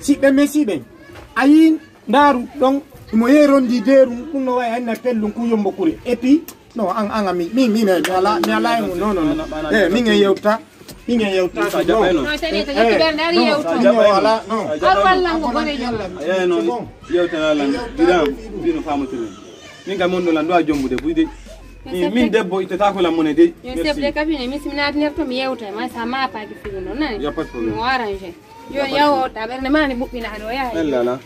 siɓɓe mesiɓe ayi ndaru ɗon mo yerondi deru ɗum no wawi hanna pellum kuyombo kuri et puis non an ami min ala mi ala non min e yewta min e yewta no tani to yewta dari yewta wala non walla ngo bone jolla non yewta la dino famatu min ga mondo la ndo a jombude buyde min debbo itata ko la monnaie de yo chef de cabinet mi simnat nerto mi yewta ma sa ma pa ki figo non nani ya pas problème mo arrange yo yawo ta berne mani bubbina do ya la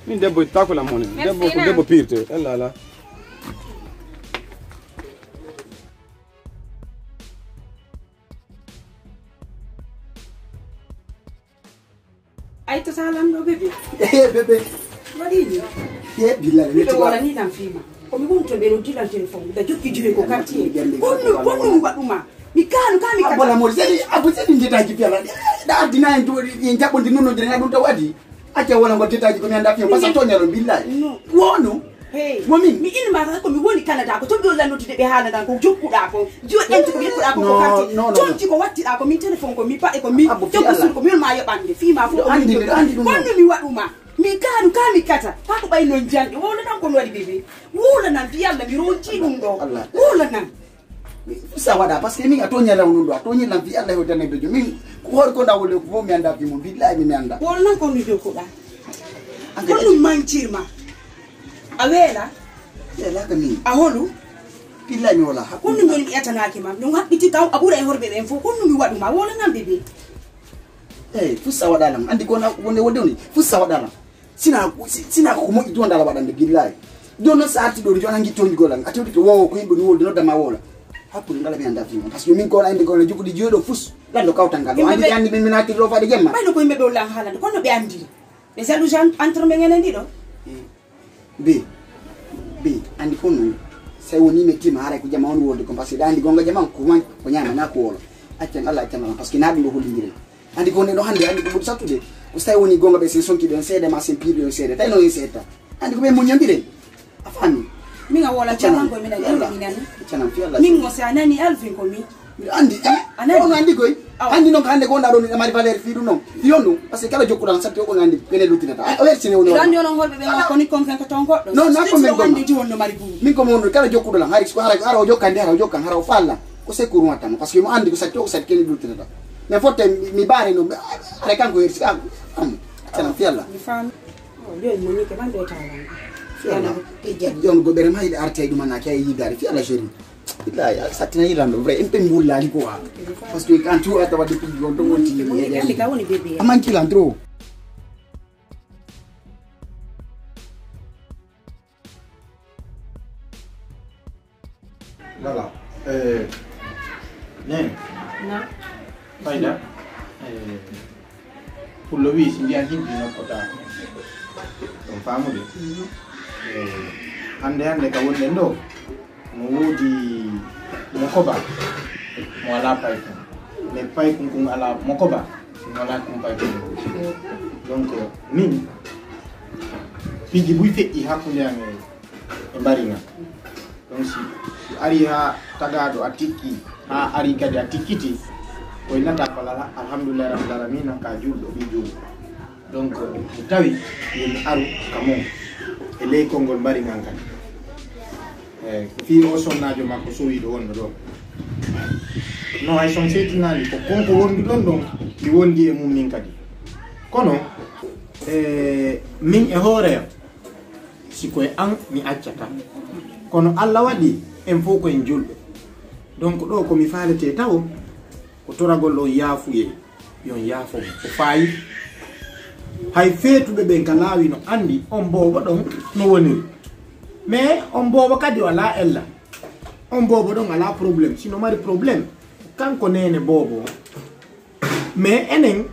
min debbo itata ko la monnaie debbo pirte la Ay to salam do bébé. Bébé. Wadi. Bila ni to wala ni tan fima. Ko mi wonto be no dila telephone da jokki jure ko quartier. Konnu baduma. Mi kanu kami kata. Bola mo sedi abu sedi ndetaji pia da dina en to en jabo ndi nono dina dum tawadi. Acha wala ngo tetaji ko mi anda fima pasa tonya lo billahi. Wono. Hey, momi mi ilma ko mi woni Canada ko to do la noti be hala dan ko jokkuda ko jo enti ko bi ko ko quartier. Tonti ko watti da ko mi telephone ko mi pa e ko mi jokku sur ko mi ma yobande fima fu andi konnu mi waduma. Mi kanu kami kata pa ko bay non jandi wala dan ko wadi bebe wala nan bi yalla mi ronti dum do wala nan sa wada parce que mi atonya la unundo atonya la bi Allah hodane bejo min ko hor ko dawole ko mi anda bi mo billahi mi anda wala nan ko ni jokkuda konnu manchirma awela la kami aholu billahi mi wala konnu mi yatanaki mam no habbiti taw abura e horbe ben fu konnu mi waduma wala nan bebe fusa wada lam andi ko na wonde wodoni fusa wada lam sina ko mo idonda la wadande billahi dono saati do jona ngi tonji golan ati to wo ko yimbe ni wolde no dama wola hakku ngala mi anda fima parce que min ko na inde ko na jukudi jodo fus la do kawta ngal andi min minati do faade gemma bayno ko yimbe do la halande kono be andi be salu jan entre me ngene ndi do be andi kono sai woni metti ma hare ko jama on wolde ko parce que andi gonga jama ko man ko nyama na ko wala acca Allah acca parce que nabi do holindire andi ko ne do hande andi ko budi sattude ko sai woni gonga be sen sonki ben seede ma sen piri on seede tay no en seeta andi ko be mo nyambire afani mi nga wala chama ko mi na yalla mi nani chana fi Allah mi ngo sa nani alfin ko mi andi ono andi koy andi non hande ko nda do mari valer fi du non yondu parce que kala jokku dan satte ko andi kene lutinata o versine wono dan yono holbe be ko ni kon kan ko ton goddo non na ko men ko andi wonno mari bu min ko mon kala jokku dan hari ko hara o jokkande hara o jokkan hara o falla ko se ko ruwata parce que mo andi ko satte ko satte kene lutinata mais forte mi bare no are kanko yersi am tan fi Allah mi fam o do mo ni ke ban do tawala yana e jadi jon go bere mayde arte dum na kay yidari fi Allah jeri illa ya satina yirando vrai en pe mullali ko wa parce que quand tu ata wadi gon do wonti ni ka woni bebe amanki landro voilà nen na fayda pour le wi si ndian himbi no kota on famude hande ka wonde ndo mo wodi mokoba mo ala payko mais payko kun ala mokoba mo ala kun payko donc min fiji buy fe'i hakkunde am e mbaringa donc si ari ha tagado atiki ha ari kadi atikiti ko nata fala alhamdulillah rabbil alamin ka juldo bi juldo donc tawi yen aru kamo e ley kongol mbaringa kadi fi o sonnajo makko so wiido wonno do no ay son setinani ko konko wondi don don di wondi e mum min kadi kono min e hoore siko e an mi accata kono Allah wadi en fo ko en julbe donc do ko mi faalete taw ko toragol do yaafuye yon yaafo ko faayi hay feetube be kalawi no andi on bobo don no woni mais on bobo kadi wala ella on bobo don ala problème sino mari problème kanko nene bobo mais enen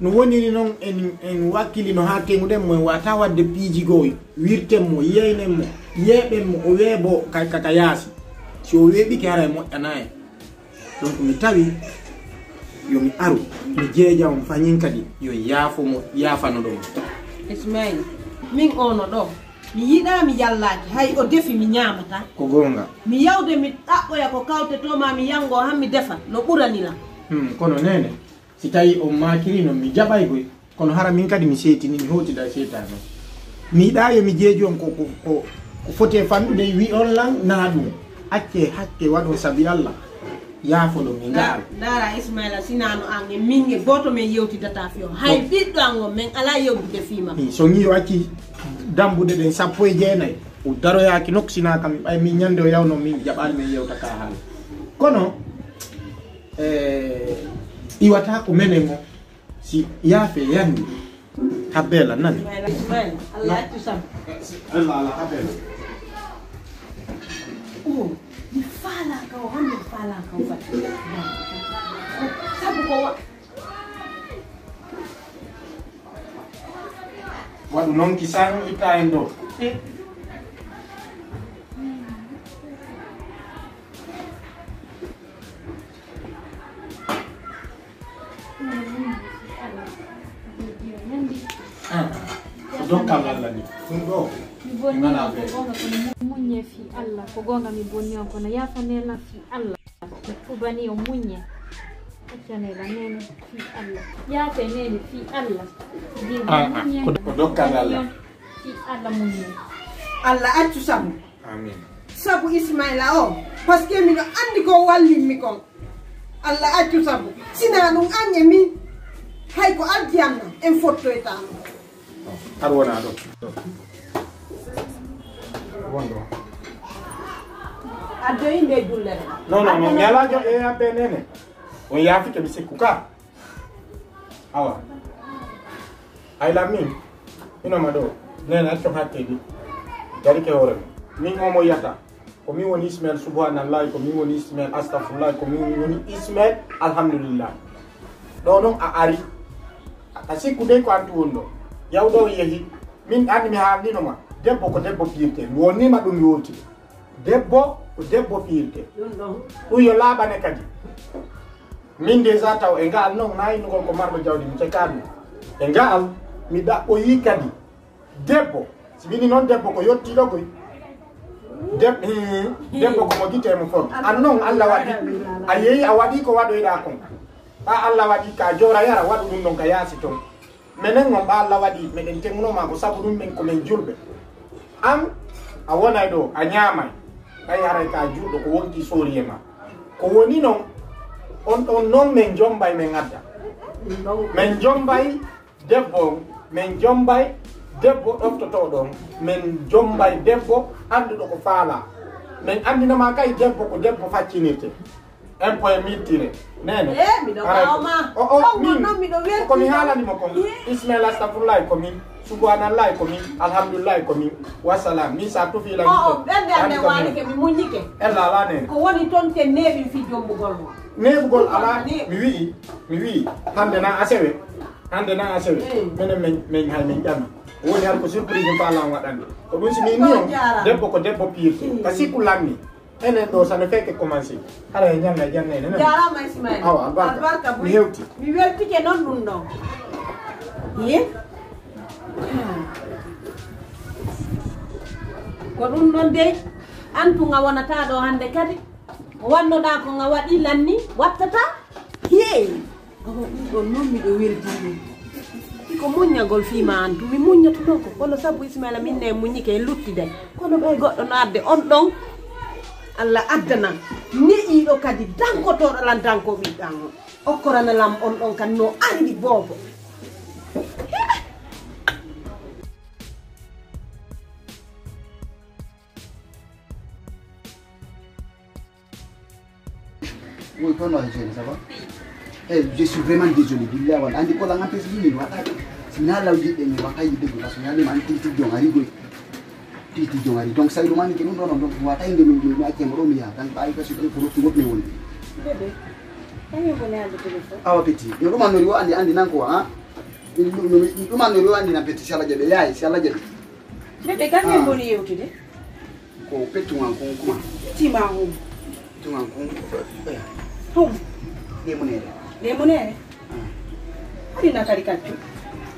no woni non en wakili no hakengude mo wata wadde piiji goy wirtem mo yeynem mo yeben mo o webo kaka yaasi so webi kara mo anaye donc mi tawi yo mi aru mi jeeja on fanyin kadi yo yaafo mo yaafano do Ismail min ono do mi yida mi yallaaki hay o defi mi nyaamata ko gonga mi yawde mi dabbo ya ko kawte to ma mi yango ham mi defa no burani la kono nene si tawi o makiri no mi jabay koy kono hara min kadi mi seetini mi hotida seetano mi yiɗa yo mi jeeji on ko foti e famɗude wi on lan na ɗum acce hakke waɗon sabi Allah yaafo ɗo mi ngaal dara Ismaila sinano an e min e goto men yewtidata fi o hay ɓiɗɗo an o min ala yewtude fima so ngi o acci dambude ɗen 19 o daroyaki nokku sina kam ɓay min ñande o yawno min jaɓani min yewta ka haala kono iwata ko menen o si yaafe yandi habbela nani Allah accu sam Allah habbela mi faala ka o hande faala ka o fati sabu ko waɗu noon kisan itta en ɗo dokkal Allah ni ɗum ɗo mi bonni on ko gonga kono muñe fi Allah ko gonga mi bonni on kono yafanela fi Allah mi fubani o muñe accanela nene fi Allah yafe nene fi Allah ko dokkal Allah fi Allah muñe Allah accu sabu amin sabu Ismaila o parce que miɗo andi ko wallinmi kon Allah accu sabu sina ɗum anye min hay ko aldiyanna en fottoytano ar wona ɗo wonɗo addoyi nde jullere non mi ala jo e abbe nene on yaafike mi sikku ka awa ayla min inoma ɗo nene acco hakkedi darike hoore min omo yiyata ko min woni Ismail subhanallahi ko min woni Ismail astahfirullah ko min woni Ismail alhamdulillah ɗo noon a ari a sikku dey ko antu won ɗo yawɗo yehi min andi mi haalninoma debbo ko debbo piirte mi wonnima ɗum yowti debbo ko debbo piirte ɗum yo laaɓane kadi min déjà taw e ngal noon nayinugol ko marɗo jawdi mi cekani e ngal mi ɗaɓɓoyi kadi debbo si wini noon debbo ko yettiɗo koy debbo komo guitemo fon an noon Allah waɗi a yeehi a waɗi ko waɗoyɗa kon ɓa Allah waɗi ka jora yara waɗu ɗum ɗon ka yaasi toon menen on ɓa Allah waɗi meɗen tegnoma ko sabu ɗum men komin julɓe an a wonay ɗo a ñamay ɓay haray ka juɗɗo ko wonti sori e ma ko woni noon on ɗon noon min jombay min adda min jombay debbo min jombay debbo ɗoftoto ɗon min jombay debbo anduɗo ko faala min andinama kay debbo ko debbo faccinirte un point mittire nene komi haalanimo kon Ismail astahfirullah komin subhanallahi komin alhamdulillahi komin wassalam min sa tufila ɓerde ande wanike mi muñike ella ala nene ko woni toon te neeɓi fi jombugol mo neɓugol ala mi wi hande na asewe minen min hay min ƴami woni har ko surprise falam waɗande ko ɗum simi ni on debbo ko debbo piirte ka sikku lammi enen ɗo sano feke commencé hara e janna nene jarama Ismail awa albarka mi hewti mi weltike noon ɗum ɗon ye ko ɗum ɗon dey antu nga wonata ɗo hande kadi wannoɗa ko nga waɗi lanni wattata ye ɗum ɗon noon miɗo weldini ko muññagol fima antu mi muññatuɗo ko kono sabu Ismaila minne muñike e luttiday kono ɓay goɗɗo no adde on ɗon Allah addana neƴiɗo kadi dankotoɗo lan danko ɓiɗɗan o okkorana lam on ɗon kadi no andi boobo Oui, comment ça va? Je suis vraiment désolé. Andi ko la ngapes ni wata. Sinala uji de ni wata yide ko parce que yale man titi jongari go. Titi jongari. Donc ça il mani ke non non wata inde mi ake moro mi ya. Dan ba ka su ko to ngot ne woni. bébé kañum ko neande téléphone Awa petit. Yo duma no riwa andi nan ko ha. Duma no riwa andi na petit sala jabe yayi sala jabe. bébé kañum boni yewtude Ko petu wan ko kuma. tima hum Tu wan ko. hum Lemonere. lemonere aɗina kadi kaccu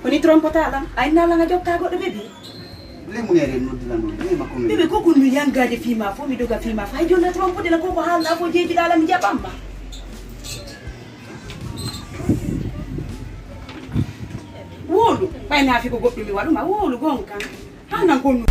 woni trompotaɗam aynalanga jotta goɗɗo bébé Lemonere no dilano. Ni makko mi. bébé koko mi yangade fima fo mi doga fima fa jonna trompude la koko haalɗa fo jeejiɗala mi jaɓamba fayna fi ko goɗɗum mi waɗuma wolu gonka hanan konnu